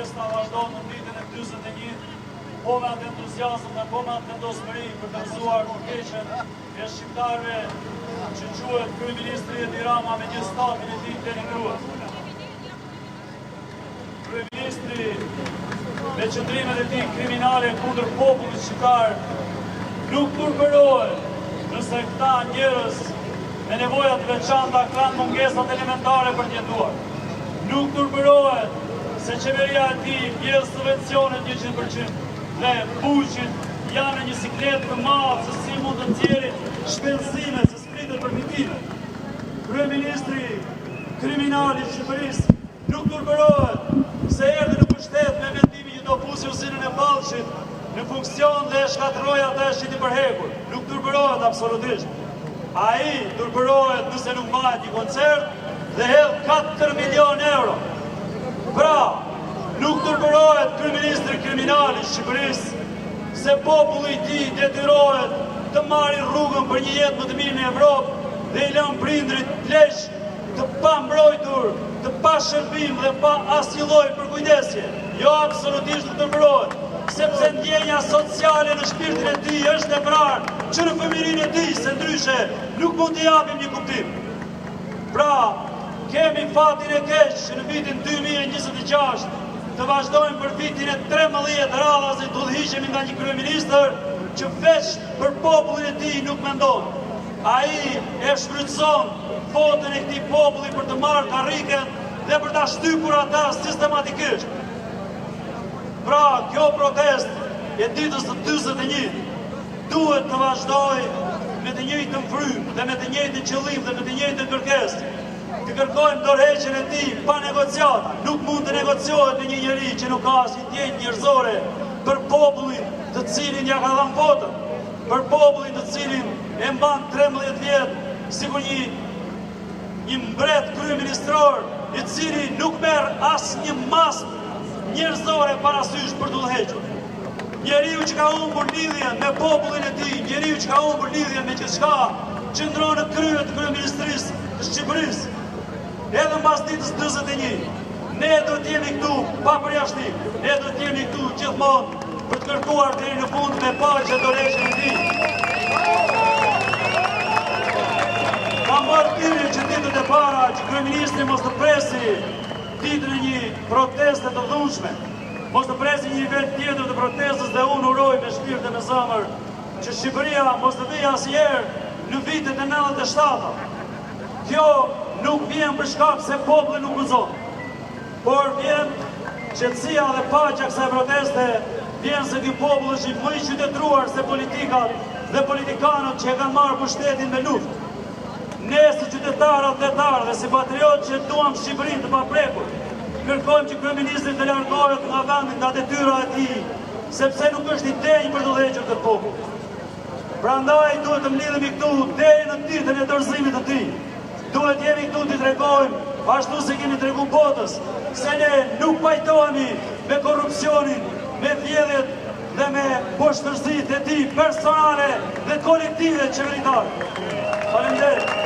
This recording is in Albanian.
protesta vazhdon në ditën e 41, po me atë entuziazëm dhe po me atë vendosmëri për të mësuar përkeqen e shqiptarëve që quhet kryeministri Edi Rama me një stafin e tij denigrues. Kryeministri me qëndrimet e tij kriminale kundër popullit shqiptar nuk turpërohet nëse këta njerëz me nevojat veçanta kanë mungesat elementare për të jetuar. Nuk turpërohet se qeveria e tij jep subvencionet 100% dhe buqit janë në një siklet të madh se si mund të nxjerrë shpenzime se spritet përfitime. Kryeministri kriminal i Shqipërisë nuk turpërohet se erdhi në pushtet me mendimin që do pusi usinën e Ballshit në funksion dhe shkatroi atë shiti përhekur. Nuk turpërohet absolutisht. Ai turpërohet nëse nuk mbahet një koncert dhe hedh 4 milion euro. Pra, nuk turpërohet kryeministri kriminal i Shqipërisë se populli i tij detyrohet të marrë rrugën për një jetë më të mirë në Evropë dhe i lën prindrit pleq të pambrojtur, të pa shërbim dhe pa asnjë lloj përkujdesje. Jo, absolutisht nuk turpërohet, sepse ndjenja sociale në shpirtin e tij është e vrarë që në fëmijërinë e tij, se ndryshe nuk mund t'i japim një kuptim. Pra, kemi fatin e keq që në vitin 2026 të vazhdojmë për vitin e 13 radhas e të udhëhiqemi nga një kryeministër që veç për popullin e tij nuk mendon. Ai e shfrytëzon votën e këtij populli për të marrë karriken dhe për ta shtypur ata sistematikisht. Pra, kjo protest e ditës së 41 duhet të vazhdojë me të njëjtën frymë dhe me të njëjtin qëllim dhe me të njëjtën kërkesë. Të kërkojmë dorëheqjen e tij pa negociata. Nuk mund të negociohet me një njeri që nuk ka asnjë ndjenjë njerëzore për popullin të cilin ja ka dhënë votën, për popullin të cilin e mban 13 vjet sikur një mbret kryeministror i cili nuk merr asnjë masë njerëzore parasysh për të udhëhequr. Njeriu që ka humbur lidhjen me popullin e tij, njeriu që ka humbur lidhjen me gjithçka, qëndron në krye të kryeministrisë të Shqipërisë. Edhe mbas ditës 41, ne do të jemi këtu pa përjashtim, ne do të jemi këtu gjithmonë për të kërkuar deri në fund me paqe dorëheqjen e tij. Kam marrë thirrje që ditët e para që kryeministri mos të presi ditën e një proteste të dhunshme, mos të presi një nivel tjetër të protestës dhe unë uroj me shpirt dhe me zemër që Shqipëria mos të vijë asnjëherë në vitet e 97-ta. Kjo nuk vjen për shkak se populli nuk guxon, por vjen qetësia dhe paqja kësaj proteste, vjen se ky popull është më i qytetëruar se politikat dhe politikanët që e kanë marrë pushtetin me luftë. Ne si qytetarë atletarë dhe si patriotë që duam Shqipërinë të paprekur, kërkojmë që kryeministri të largohet nga vendi, nga detyra e tij, sepse nuk është i denjë për të udhëhequr këtë popull. Prandaj duhet të mlidhemi këtu deri në ditën e dorëzimit të tij. Duhet jemi këtu të tregojmë, ashtu se kemi tregu botës, se ne nuk pajtohemi me korrupsionin, me vjedhjet dhe me poshtërsitë e tij personale dhe kolektive qeveritare. Faleminderit.